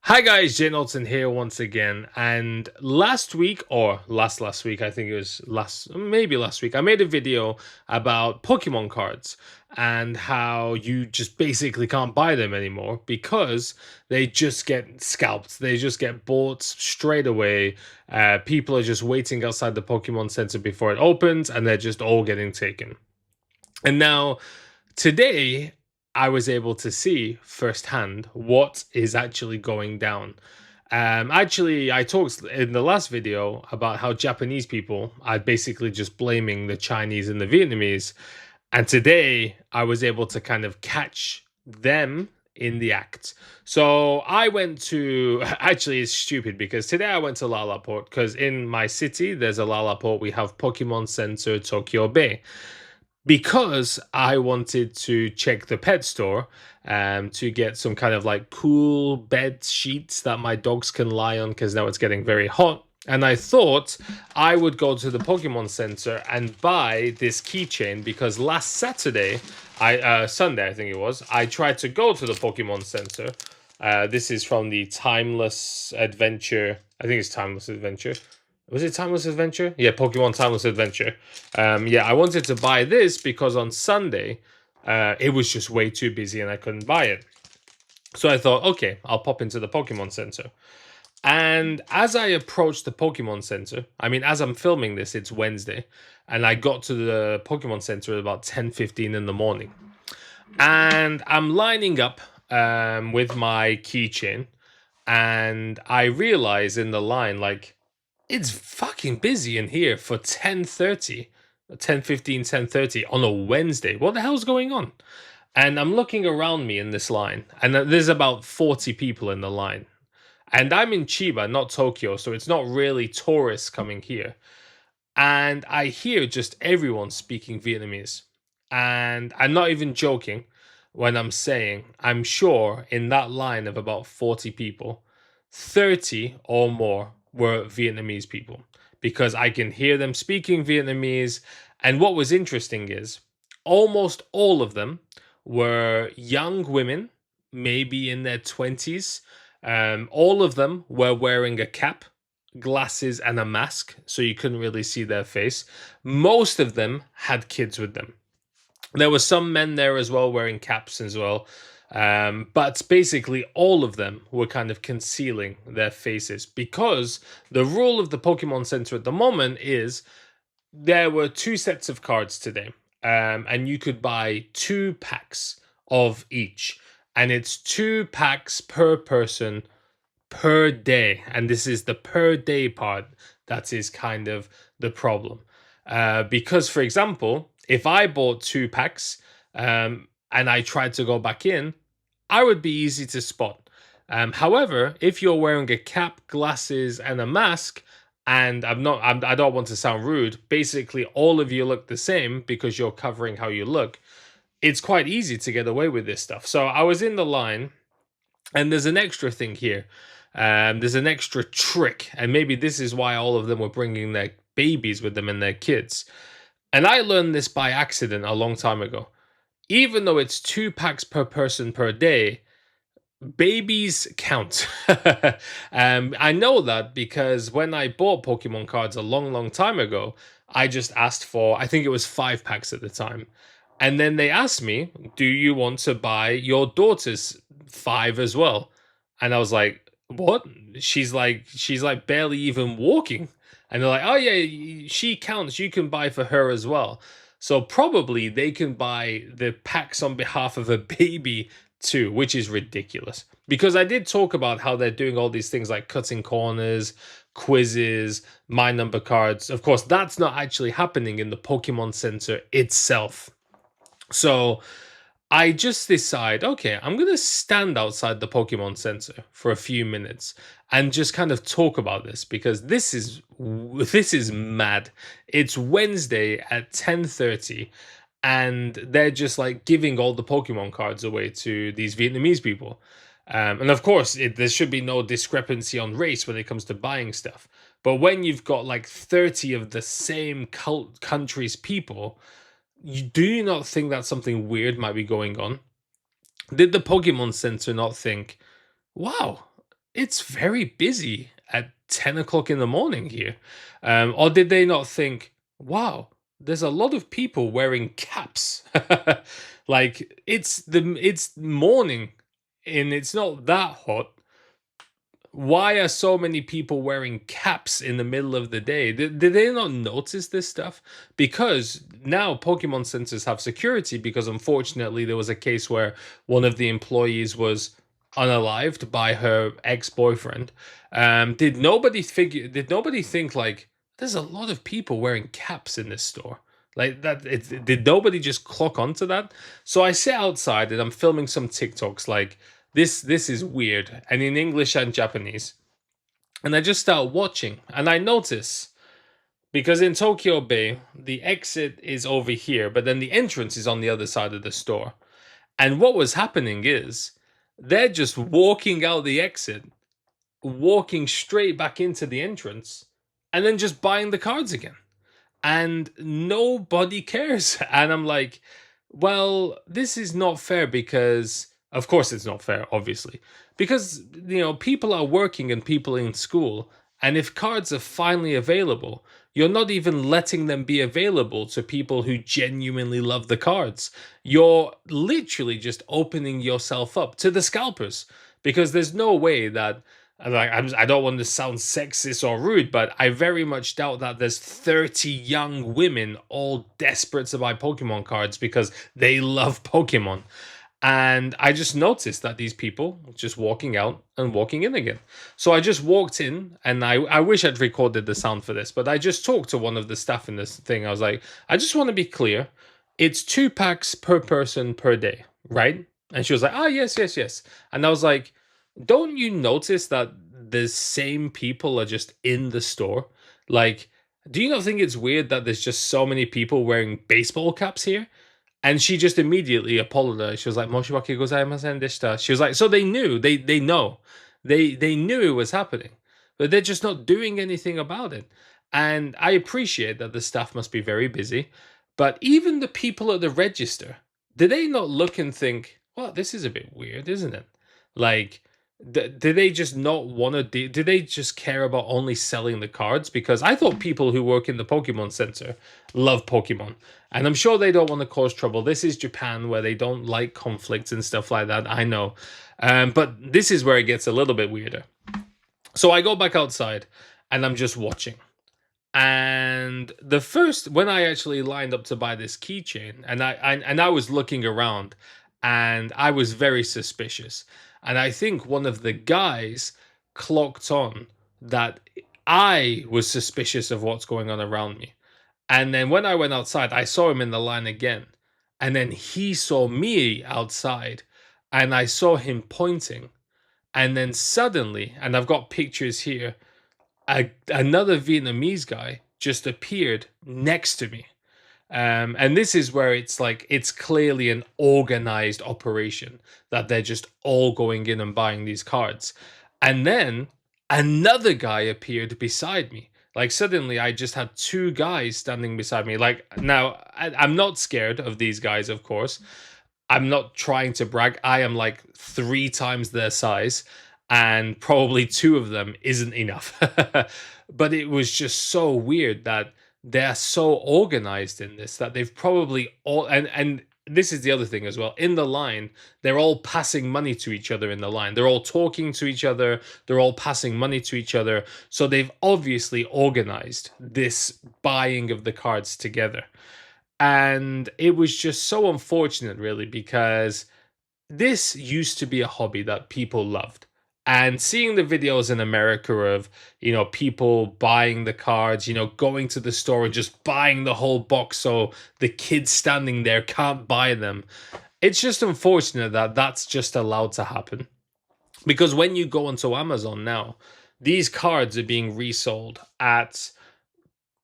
Hi guys, Jay Knowlton here once again. And last week, or last week, I think it was maybe last week, I made a video about Pokemon cards and how you just basically can't buy them anymore because they just get scalped. They just get bought straight away. People are just waiting outside the Pokemon Center before it opens, and they're just all getting taken. And now today, I was able to see firsthand what is actually going down. Actually, I talked in the last video about how Japanese people are basically just blaming the Chinese and the Vietnamese. And today, I was able to kind of catch them in the act. So I went to, actually, it's stupid because today I went to Lalaport because in my city, there's a Lalaport. We have Pokemon Center Tokyo Bay because I wanted to check the pet store to get some kind of like cool bed sheets that my dogs can lie on because now it's getting very hot. And I thought I would go to the Pokemon Center and buy this keychain because last Saturday, Sunday I think it was, I tried to go to the Pokemon Center. This is from the Timeless Adventure. I think it's Timeless Adventure. Was it Timeless Adventure? Yeah, Pokemon Timeless Adventure. Yeah, I wanted to buy this because on Sunday, it was just way too busy and I couldn't buy it. So I thought, okay, I'll pop into the Pokemon Center. And as I approached the Pokemon Center, I mean, as I'm filming this, it's Wednesday, and I got to the Pokemon Center at about 10:15 in the morning. And I'm lining up with my keychain, and I realize in the line, like, it's fucking busy in here for 10:30, 10:15, 10:30 on a Wednesday. What the hell's going on? And I'm looking around me in this line, and there's about 40 people in the line. And I'm in Chiba, not Tokyo, so it's not really tourists coming here. And I hear just everyone speaking Vietnamese. And I'm not even joking when I'm saying I'm sure in that line of about 40 people, 30 or more were Vietnamese people because I can hear them speaking Vietnamese. And what was interesting is almost all of them were young women, maybe in their 20s. All of them were wearing a cap, glasses, and a mask, so you couldn't really see their face. Most of them had kids with them. There were some men there as well wearing caps as well. But basically, all of them were kind of concealing their faces because the rule of the Pokemon Center at the moment is there were two sets of cards today, and you could buy 2 packs of each, and it's 2 packs per person per day. And this is the per day part that is kind of the problem. Because, for example, if I bought 2 packs and I tried to go back in, I would be easy to spot. However, if you're wearing a cap, glasses, and a mask, and I don't want to sound rude, basically all of you look the same because you're covering how you look. It's quite easy to get away with this stuff. So I was in the line, and there's an extra thing here. There's an extra trick, and maybe this is why all of them were bringing their babies with them and their kids. And I learned this by accident a long time ago. Even though it's 2 packs per person per day, babies count. I know that because when I bought Pokemon cards a long time ago, I just asked for, I think it was 5 packs at the time. And then they asked me, do you want to buy your daughter's 5 as well? And I was like, what? She's like barely even walking. And they're like, oh yeah, she counts. You can buy for her as well. So probably they can buy the packs on behalf of a baby too, which is ridiculous. Because I did talk about how they're doing all these things like cutting corners, quizzes, my number cards. Of course, that's not actually happening in the Pokemon Center itself. So I just decide, okay, I'm gonna stand outside the Pokemon Center for a few minutes and just kind of talk about this because this is mad. It's Wednesday at 10:30, and they're just like giving all the Pokemon cards away to these Vietnamese people. And of course, there should be no discrepancy on race when it comes to buying stuff. But when you've got like 30 of the same country's people, do you not think that something weird might be going on? Did the Pokemon Center not think, wow, it's very busy at 10 o'clock in the morning here. Or did they not think, wow, there's a lot of people wearing caps? Like it's morning and it's not that hot. Why are so many people wearing caps in the middle of the day? Did they not notice this stuff? Because now Pokemon centers have security because unfortunately there was a case where one of the employees was unalived by her ex-boyfriend. Did nobody think like there's a lot of people wearing caps in this store? Like that did nobody just clock onto that? So I sit outside and I'm filming some TikToks like this is weird, and in English and Japanese. And I just start watching, and I notice because in Tokyo Bay, the exit is over here, but then the entrance is on the other side of the store. And what was happening is they're just walking out the exit, walking straight back into the entrance, and then just buying the cards again. And nobody cares. And I'm like, well, this is not fair because, of course, it's not fair, obviously, because, people are working and people in school. And if cards are finally available, you're not even letting them be available to people who genuinely love the cards. You're literally just opening yourself up to the scalpers because there's no way that like I don't want to sound sexist or rude, but I very much doubt that there's 30 young women all desperate to buy Pokemon cards because they love Pokemon. And I just noticed that these people just walking out and walking in again. So I just walked in and I wish I'd recorded the sound for this, but I just talked to one of the staff in this thing. I was like, I just want to be clear. It's 2 packs per person per day, right? And she was like, yes, yes, yes. And I was like, don't you notice that the same people are just in the store? Like, do you not think it's weird that there's just so many people wearing baseball caps here? And she just immediately apologized. She was like, "Moshiwake gozaimasen deshita." She was like, so they knew, they know, they knew it was happening, but they're just not doing anything about it. And I appreciate that the staff must be very busy, but even the people at the register, do they not look and think, "Well, this is a bit weird, isn't it?" Like, do they just not want to do they just care about only selling the cards? Because I thought people who work in the Pokemon Center love Pokemon, and I'm sure they don't want to cause trouble. This is Japan where they don't like conflicts and stuff like that, I know. But this is where it gets a little bit weirder. So I go back outside and I'm just watching. And the first when I actually lined up to buy this keychain, and I was looking around, and I was very suspicious. And I think one of the guys clocked on that I was suspicious of what's going on around me. And then when I went outside, I saw him in the line again. And then he saw me outside, and I saw him pointing. And then suddenly, and I've got pictures here, another Vietnamese guy just appeared next to me. And this is where it's like it's clearly an organized operation that they're just all going in and buying these cards. And then another guy appeared beside me. Like suddenly I just had 2 guys standing beside me. Like now I'm not scared of these guys, of course. I'm not trying to brag. I am like 3 times their size, and probably 2 of them isn't enough. But it was just so weird that they're so organized in this that they've probably all and this is the other thing as well. In the line, they're all passing money to each other in the line. They're all talking to each other. They're all passing money to each other. So they've obviously organized this buying of the cards together. And it was just so unfortunate, really, because this used to be a hobby that people loved. And seeing the videos in America of, people buying the cards, going to the store and just buying the whole box so the kids standing there can't buy them. It's just unfortunate that that's just allowed to happen. Because when you go onto Amazon now, these cards are being resold at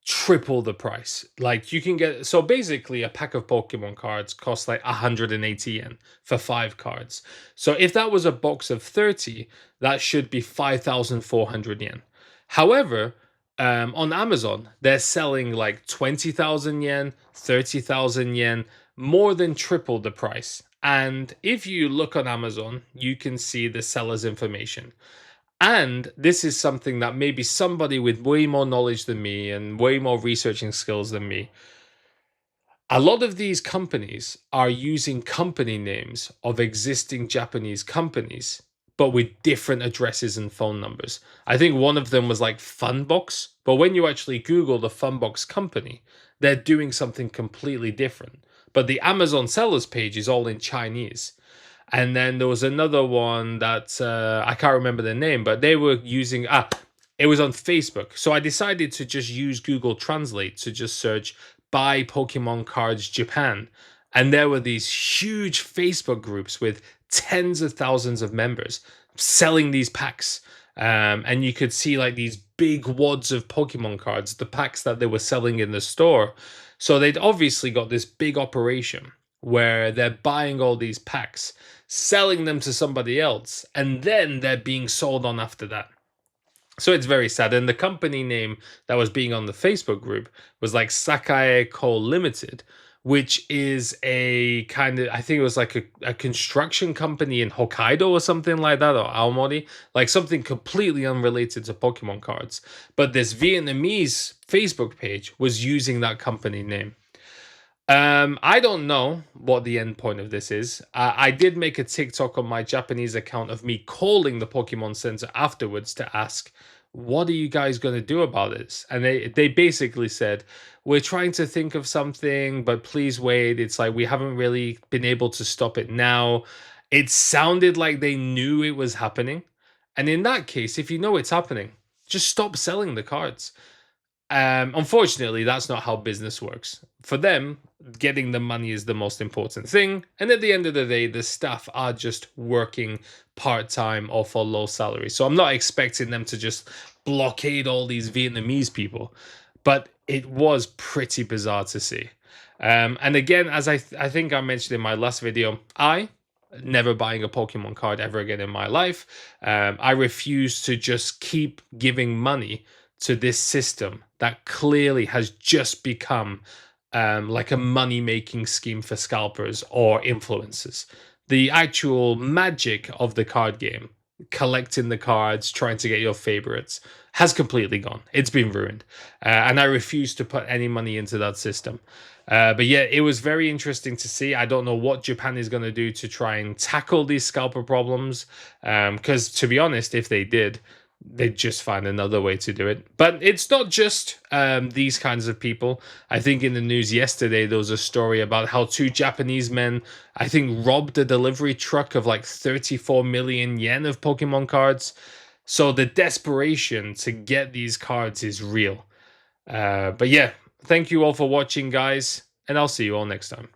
triple the price. Like you can get, so basically a pack of Pokemon cards costs like 180 yen for 5 cards. So if that was a box of 30, that should be 5,400 yen. However, on Amazon, they're selling like 20,000 yen, 30,000 yen, more than triple the price. And if you look on Amazon, you can see the seller's information. And this is something that maybe somebody with way more knowledge than me and way more researching skills than me, a lot of these companies are using company names of existing Japanese companies, but with different addresses and phone numbers. I think one of them was like Funbox, but when you actually Google the Funbox company, they're doing something completely different. But the Amazon sellers page is all in Chinese. And then there was another one that I can't remember the name, but they were using it was on Facebook. So I decided to just use Google Translate to just search buy Pokemon cards Japan. And there were these huge Facebook groups with tens of thousands of members selling these packs. And you could see like these big wads of Pokemon cards, the packs that they were selling in the store. So they'd obviously got this big operation where they're buying all these packs, selling them to somebody else, and then they're being sold on after that. So it's very sad. And the company name that was being on the Facebook group was like Sakae Co. Limited, which is a kind of, I think it was like a construction company in Hokkaido or something like that, or Aomori, like something completely unrelated to Pokemon cards. But this Vietnamese Facebook page was using that company name. I don't know what the end point of this is. I did make a TikTok on my Japanese account of me calling the Pokemon Center afterwards to ask, what are you guys going to do about this? And they basically said, we're trying to think of something, but please wait. It's like we haven't really been able to stop it now. It sounded like they knew it was happening. And in that case, if you know it's happening, just stop selling the cards. Unfortunately, that's not how business works. For them, getting the money is the most important thing. And at the end of the day, the staff are just working part time or for low salary. So I'm not expecting them to just blockade all these Vietnamese people. But it was pretty bizarre to see. And again, as I think I mentioned in my last video, I never buying a Pokemon card ever again in my life. I refuse to just keep giving money to this system that clearly has just become like a money making scheme for scalpers or influencers. The actual magic of the card game, collecting the cards, trying to get your favorites, has completely gone. It's been ruined. And I refuse to put any money into that system. But yeah, it was very interesting to see. I don't know what Japan is going to do to try and tackle these scalper problems. Because to be honest, if they did, they'd just find another way to do it. But it's not just these kinds of people. I think in the news yesterday, there was a story about how two Japanese men, I think, robbed a delivery truck of like 34 million yen of Pokemon cards. So the desperation to get these cards is real. But yeah, thank you all for watching, guys, and I'll see you all next time.